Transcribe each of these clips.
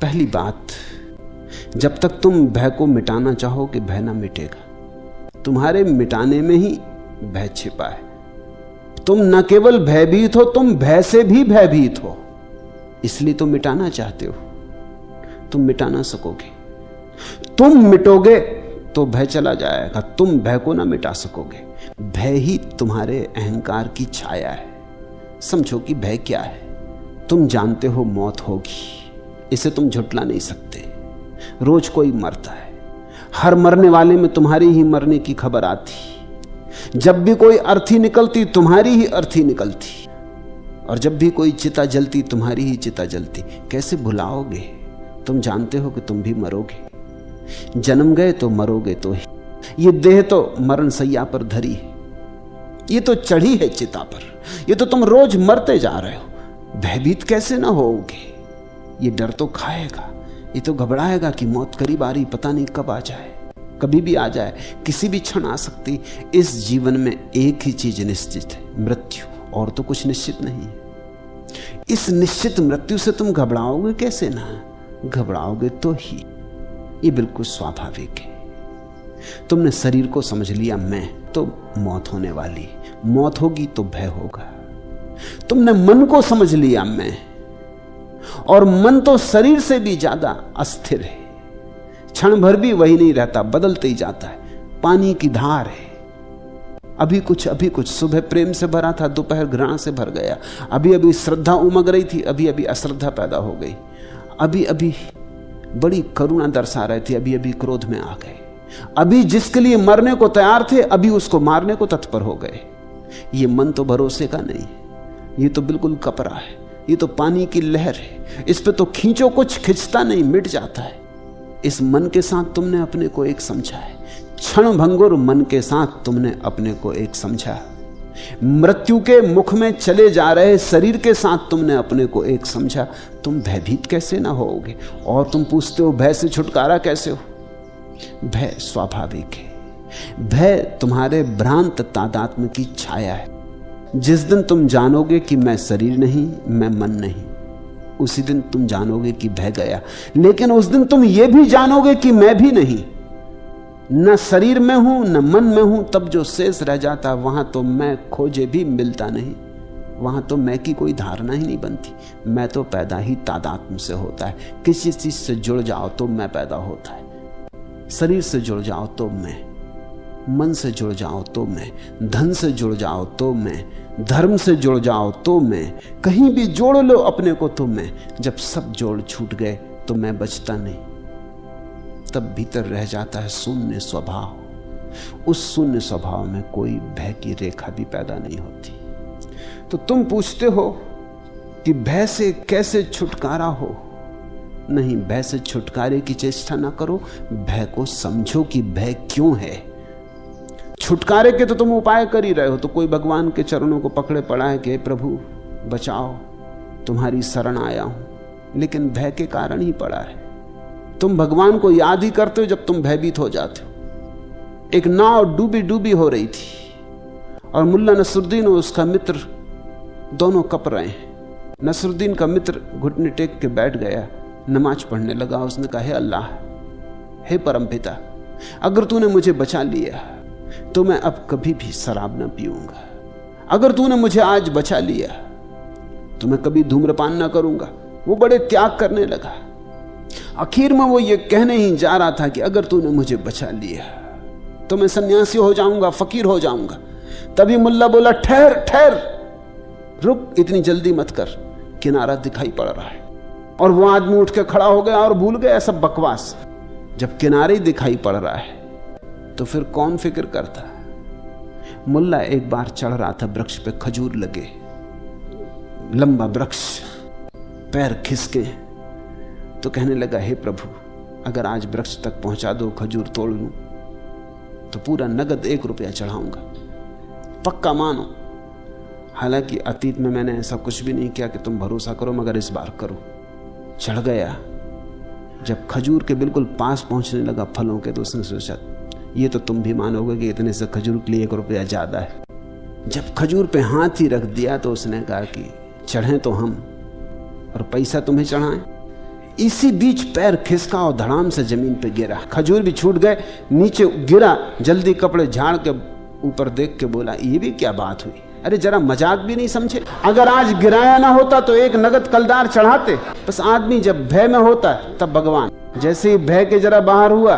पहली बात, जब तक तुम भय को मिटाना चाहोगे भय ना मिटेगा। तुम्हारे मिटाने में ही भय छिपा है। तुम न केवल भयभीत हो, तुम भय से भी भयभीत हो, इसलिए तुम मिटाना चाहते हो। तुम मिटा ना सकोगे। तुम मिटोगे तो भय चला जाएगा, तुम भय को ना मिटा सकोगे। भय ही तुम्हारे अहंकार की छाया है। समझो कि भय क्या है। तुम जानते हो मौत होगी, इसे तुम झुटला नहीं सकते। रोज कोई मरता है, हर मरने वाले में तुम्हारी ही मरने की खबर आती। जब भी कोई अर्थी निकलती तुम्हारी ही अर्थी निकलती, और जब भी कोई चिता जलती तुम्हारी ही चिता जलती। कैसे भुलाओगे? तुम जानते हो कि तुम भी मरोगे। जन्म गए तो मरोगे तो ही। ये देह तो मरण सैया पर धरी है, ये तो चढ़ी है चिता पर, ये तो तुम रोज मरते जा रहे हो। भयभीत कैसे ना होगे? ये डर तो खाएगा, ये तो घबराएगा कि मौत करीब आ रही, पता नहीं कब आ जाए, कभी भी आ जाए, किसी भी क्षण आ सकती। इस जीवन में एक ही चीज निश्चित है, मृत्यु, और तो कुछ निश्चित नहीं है। इस निश्चित मृत्यु से तुम घबराओगे कैसे ना? घबराओगे तो ही। ये बिल्कुल स्वाभाविक है। तुमने शरीर को समझ लिया मैं, तो मौत होने वाली, मौत होगी तो भय होगा। तुमने मन को समझ लिया मैं, और मन तो शरीर से भी ज्यादा अस्थिर है। क्षण भर भी वही नहीं रहता, बदलते ही जाता है। पानी की धार है, अभी कुछ। सुबह प्रेम से भरा था, दोपहर घृणा से भर गया। अभी अभी श्रद्धा उमग रही थी, अभी अभी अश्रद्धा पैदा हो गई। अभी अभी बड़ी करुणा दर्शा रहे थे, अभी अभी क्रोध में आ गए। अभी जिसके लिए मरने को तैयार थे, अभी उसको मारने को तत्पर हो गए। ये मन तो भरोसे का नहीं, ये तो बिल्कुल कपरा है, ये तो पानी की लहर है। इस पे तो खींचो कुछ, खिंचता नहीं, मिट जाता है। इस मन के साथ तुमने अपने को एक समझा है। क्षण भंगुर मन के साथ तुमने अपने को एक समझा। मृत्यु के मुख में चले जा रहे शरीर के साथ तुमने अपने को एक समझा। तुम भयभीत कैसे ना होगे? और तुम पूछते हो भय से छुटकारा कैसे हो? भय स्वाभाविक है। भय तुम्हारे भ्रांत तादात्म्य की छाया है। जिस दिन तुम जानोगे कि मैं शरीर नहीं, मैं मन नहीं, उसी दिन तुम जानोगे कि भय गया। लेकिन उस दिन तुम ये भी जानोगे कि मैं भी नहीं, न शरीर में हूं न मन में हूं। तब जो शेष रह जाता वहां तो मैं खोजे भी मिलता नहीं, वहां तो मैं की कोई धारणा ही नहीं बनती। मैं तो पैदा ही तादात्म्य से होता है। किसी चीज से जुड़ जाओ तो मैं पैदा होता है। शरीर से जुड़ जाओ तो मैं, मन से जुड़ जाओ तो मैं, धन से जुड़ जाओ तो मैं, धर्म से जुड़ जाओ तो मैं, कहीं भी जोड़ लो अपने को तो मैं। जब सब जोड़ छूट गए तो मैं बचता नहीं, तब भीतर रह जाता है शून्य स्वभाव। उस शून्य स्वभाव में कोई भय की रेखा भी पैदा नहीं होती। तो तुम पूछते हो कि भय से कैसे छुटकारा हो? नहीं, भय से छुटकारे की चेष्टा ना करो, भय को समझो कि भय क्यों है। छुटकारे के तो तुम उपाय कर ही रहे हो। तो कोई भगवान के चरणों को पकड़े पड़ा है कि प्रभु बचाओ, तुम्हारी शरण आया हूं, लेकिन भय के कारण ही पड़ा है। तुम भगवान को याद ही करते हो जब तुम भयभीत हो जाते हो। एक नाव डूबी डूबी हो रही थी और मुल्ला नसरुद्दीन और उसका मित्र दोनों कप रहे हैं। नसरुद्दीन का मित्र घुटने टेक के बैठ गया, नमाज पढ़ने लगा। उसने कहा, हे अल्लाह, हे परमपिता, अगर तूने मुझे बचा लिया तो मैं अब कभी भी शराब न पीऊंगा। अगर तूने मुझे आज बचा लिया तो मैं कभी धूम्रपान न करूंगा। वो बड़े त्याग करने लगा। आखिर में वो ये कहने ही जा रहा था कि अगर तूने मुझे बचा लिया तो मैं सन्यासी हो जाऊंगा, फकीर हो जाऊंगा। तभी मुल्ला बोला, ठहर ठहर, रुक, इतनी जल्दी मत कर, किनारा दिखाई पड़ रहा है। और वो आदमी उठ के खड़ा हो गया और भूल गया सब बकवास। जब किनारे ही दिखाई पड़ रहा है तो फिर कौन फिक्र करता? मुल्ला एक बार चढ़ रहा था वृक्ष पे, खजूर लगे, लंबा वृक्ष, पैर खिसके, तो कहने लगा, हे प्रभु, अगर आज वृक्ष तक पहुंचा दो, खजूर तोड़ लूं तो पूरा नगद 1 रुपया चढ़ाऊंगा, पक्का मानो। हालांकि अतीत में मैंने ऐसा कुछ भी नहीं किया कि तुम भरोसा करो, मगर इस बार करो। चढ़ गया। जब खजूर के बिल्कुल पास पहुंचने लगा फलों के, तो उसने सोचा, ये तो तुम भी मानोगे कि इतने से खजूर के लिए 1 रुपया ज्यादा है। जब खजूर पे हाथ ही रख दिया तो उसने कहा कि चढ़े तो हम और पैसा तुम्हें चढ़ाएं। इसी बीच पैर खिसका और धड़ाम से जमीन पे गिरा। खजूर भी छूट गए, नीचे गिरा, जल्दी कपड़े झाड़ के ऊपर देख के बोला, ये भी क्या बात हुई? अरे जरा मजाक भी नहीं समझे? अगर आज गिराया ना होता तो एक नगद कलदार चढ़ाते। बस आदमी जब भय में होता है तब भगवान, जैसे ही भय के जरा बाहर हुआ,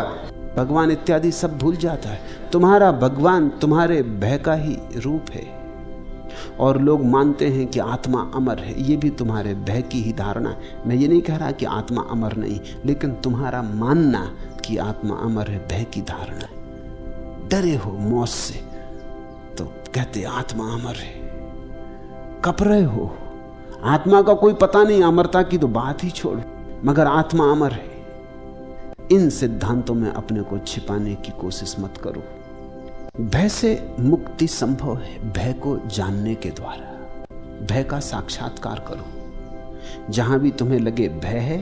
भगवान इत्यादि सब भूल जाता है। तुम्हारा भगवान तुम्हारे भय का ही रूप है। और लोग मानते हैं कि आत्मा अमर है, ये भी तुम्हारे भय की ही धारणा है। मैं ये नहीं कह रहा कि आत्मा अमर नहीं, लेकिन तुम्हारा मानना कि आत्मा अमर है भय की धारणा है। डरे हो मौत से तो कहते आत्मा अमर है, कप रहे हो। आत्मा का कोई पता नहीं, अमरता की तो बात ही छोड़ो, मगर आत्मा अमर है। इन सिद्धांतों में अपने को छिपाने की कोशिश मत करो। भय से मुक्ति संभव है भय को जानने के द्वारा। भय का साक्षात्कार करो। जहां भी तुम्हें लगे भय है,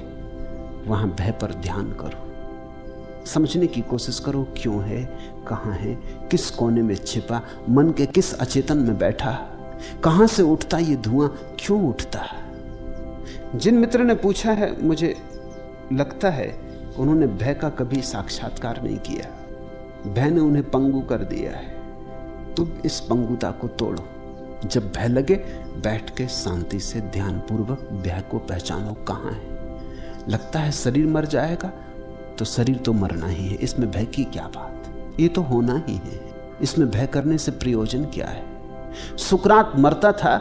वहां भय पर ध्यान करो। समझने की कोशिश करो, क्यों है, कहां है, किस कोने में छिपा, मन के किस अचेतन में बैठा, कहां से उठता ये धुआं, क्यों उठता। जिन मित्र ने पूछा है, मुझे लगता है उन्होंने भय का कभी साक्षात्कार नहीं किया। भय ने उन्हें पंगु कर दिया है। तुम इस पंगुता को तोड़ो। जब भय लगे, बैठ के शांति से ध्यानपूर्वक भय को पहचानो कहां है। लगता है शरीर मर जाएगा, तो शरीर तो मरना ही है, इसमें भय की क्या बात, ये तो होना ही है, इसमें भय करने से प्रयोजन क्या है। सुकरात मरता था,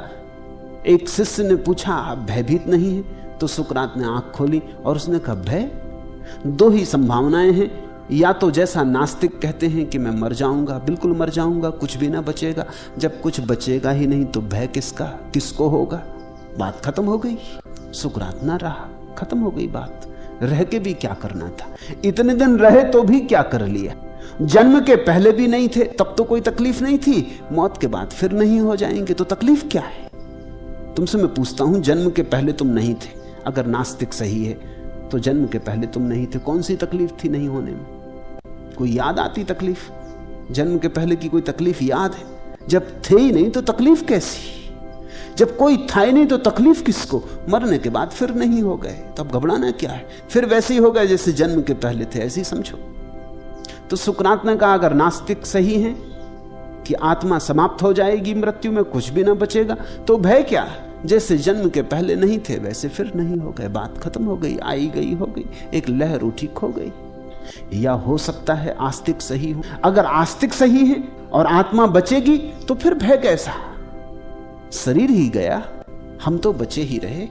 एक शिष्य ने पूछा आप भयभीत नहीं है? तो सुकरात ने आंख खोली और उसने कहा भय, दो ही संभावनाएं हैं, या तो जैसा नास्तिक कहते हैं कि मैं मर जाऊंगा, बिल्कुल मर जाऊंगा, कुछ भी ना बचेगा। जब कुछ बचेगा ही नहीं तो भय किसका, किसको होगा? बात खत्म हो गई। सुकरात ना रहा, खत्म हो गई बात। रह के भी क्या करना था? इतने दिन रहे तो भी क्या कर लिया? जन्म के पहले भी नहीं थे तब तो कोई तकलीफ नहीं थी, मौत के बाद फिर नहीं हो जाएंगे तो तकलीफ क्या है? तुमसे मैं पूछता हूं, जन्म के पहले तुम नहीं थे, अगर नास्तिक सही है तो जन्म के पहले तुम नहीं थे, कौन सी तकलीफ थी नहीं होने में? कोई याद आती तकलीफ? जन्म के पहले की कोई तकलीफ याद है? जब थे ही नहीं तो तकलीफ कैसी? जब कोई था ही नहीं तो तकलीफ किसको? मरने के बाद फिर नहीं हो गए तो अब घबराना क्या है? फिर वैसे ही हो गए जैसे जन्म के पहले थे, ऐसे ही समझो। तो सुकरात ने कहा अगर नास्तिक सही है कि आत्मा समाप्त हो जाएगी मृत्यु में, कुछ भी ना बचेगा, तो भय क्या? जैसे जन्म के पहले नहीं थे वैसे फिर नहीं हो गए, बात खत्म हो गई, आई गई हो गई, एक लहर उठी खो गई। या हो सकता है आस्तिक सही हो। अगर आस्तिक सही है और आत्मा बचेगी तो फिर भय कैसा? शरीर ही गया, हम तो बचे ही रहे,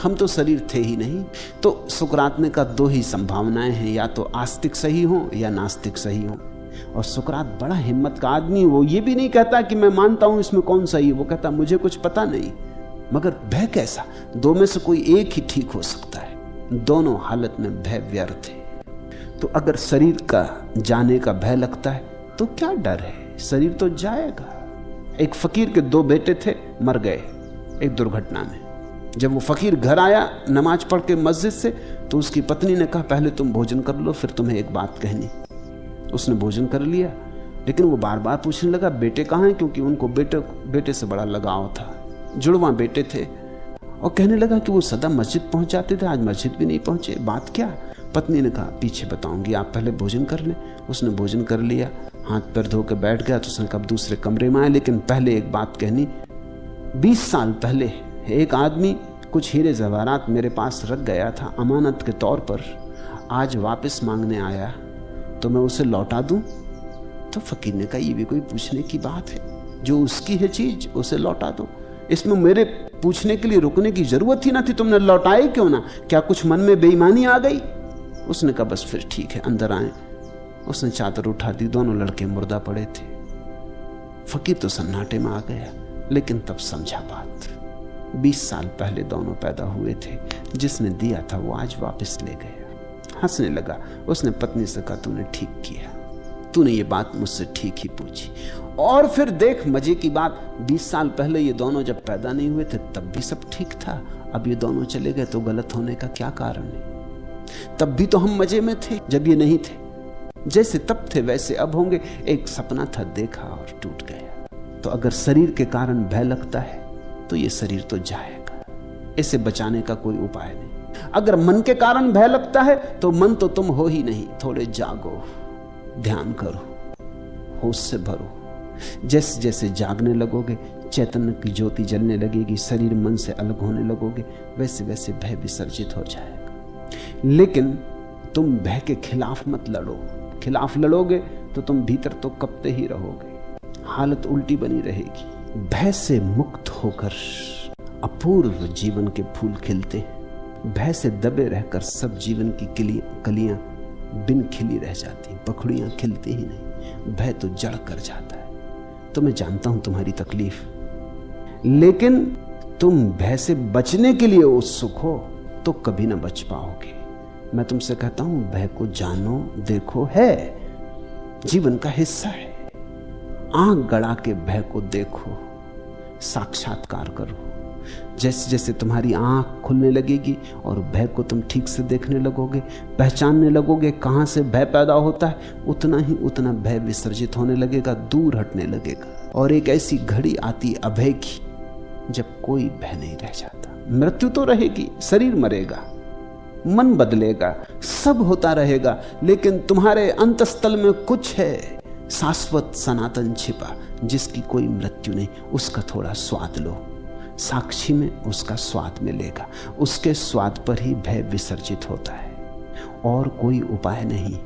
हम तो शरीर थे ही नहीं। तो सुकरात ने कहा दो ही संभावनाएं हैं, या तो आस्तिक सही हो या नास्तिक सही हो। और सुकरात बड़ा हिम्मत का आदमी, वो ये भी नहीं कहता कि मैं मानता हूं इसमें कौन सही है, वो कहता मुझे कुछ पता नहीं। मगर भय कैसा? दो में से कोई एक ही ठीक हो सकता है, दोनों हालत में भय व्यर्थ है। तो अगर शरीर का जाने का भय लगता है तो क्या डर है? शरीर तो जाएगा। एक फकीर के दो बेटे थे, मर गए एक दुर्घटना में। जब वो फकीर घर आया नमाज पढ़ के मस्जिद से, तो उसकी पत्नी ने कहा पहले तुम भोजन कर लो, फिर तुम्हें एक बात कहनी। उसने भोजन कर लिया, लेकिन वो बार बार पूछने लगा बेटे कहाँ हैं, क्योंकि उनको बेटे से बड़ा लगाव था, जुड़वा बेटे थे। और कहने लगा कि वो सदा मस्जिद पहुंच जाते थे, आज मस्जिद भी नहीं पहुंचे, बात क्या? पत्नी ने कहा पीछे बताऊंगी, आप पहले भोजन कर लें। उसने भोजन कर लिया, हाथ पैर धो के बैठ गया। तो उसने कहा दूसरे कमरे में आए, लेकिन पहले एक बात कहनी। 20 साल पहले एक आदमी कुछ हीरे जवाहरात मेरे पास रख गया था अमानत के तौर पर, आज वापस मांगने आया, तो मैं उसे लौटा दूं? तो फकीर ने कहा ये भी कोई पूछने की बात है? जो उसकी है चीज उसे लौटा दो, इसमें मेरे पूछने के लिए रुकने की जरूरत ही ना थी। तुमने लौटाए क्यों ना? क्या कुछ मन में बेईमानी आ गई? उसने कहा बस फिर ठीक है, अंदर आए। उसने चादर उठा दी, दोनों लड़के मुर्दा पड़े थे। फकीर तो सन्नाटे में आ गया, लेकिन तब समझा बात। 20 साल पहले दोनों पैदा हुए थे, जिसने दिया था वो आज वापस ले गया। हंसने लगा। उसने पत्नी से कहा तूने ठीक किया, तूने ये बात मुझसे ठीक ही पूछी। और फिर देख मजे की बात, 20 साल पहले ये दोनों जब पैदा नहीं हुए थे तब भी सब ठीक था, अब ये दोनों चले गए तो गलत होने का क्या कारण है? तब भी तो हम मजे में थे जब ये नहीं थे, जैसे तब थे वैसे अब होंगे। एक सपना था, देखा और टूट गया। तो अगर शरीर के कारण भय लगता है तो ये शरीर तो जाएगा, इसे बचाने का कोई उपाय नहीं। अगर मन के कारण भय लगता है तो मन तो तुम हो ही नहीं। थोड़े जागो, ध्यान करो, होश से भरो। जैसे जैसे जागने लगोगे, चैतन्य की ज्योति जलने लगेगी, शरीर मन से अलग होने लगोगे, वैसे वैसे भय विसर्जित हो जाएगा। लेकिन तुम भय के खिलाफ मत लड़ो। खिलाफ लड़ोगे तो तुम भीतर तो कपते ही रहोगे, हालत उल्टी बनी रहेगी। भय से मुक्त होकर अपूर्व जीवन के फूल खिलते हैं। भय से दबे रहकर सब जीवन की कलियां बिन खिली रह जाती, पखड़ियां खिलती ही नहीं। भय तो जड़ कर जाता है। तो मैं जानता हूं तुम्हारी तकलीफ, लेकिन तुम भय से बचने के लिए उत्सुक हो तो कभी ना बच पाओगे। मैं तुमसे कहता हूं, भय को जानो, देखो, है जीवन का हिस्सा है। आंख गड़ा के भय को देखो, साक्षात्कार करो। जैसे जैसे तुम्हारी आंख खुलने लगेगी और भय को तुम ठीक से देखने लगोगे, पहचानने लगोगे कहां से भय पैदा होता है, उतना ही उतना भय विसर्जित होने लगेगा, दूर हटने लगेगा। और एक ऐसी घड़ी आती अभय की जब कोई भय नहीं रह जाता। मृत्यु तो रहेगी, शरीर मरेगा, मन बदलेगा, सब होता रहेगा, लेकिन तुम्हारे अंतस्थल में कुछ है शाश्वत सनातन छिपा, जिसकी कोई मृत्यु नहीं। उसका थोड़ा स्वाद लो, साक्षी में उसका स्वाद मिलेगा। उसके स्वाद पर ही भय विसर्जित होता है, और कोई उपाय नहीं।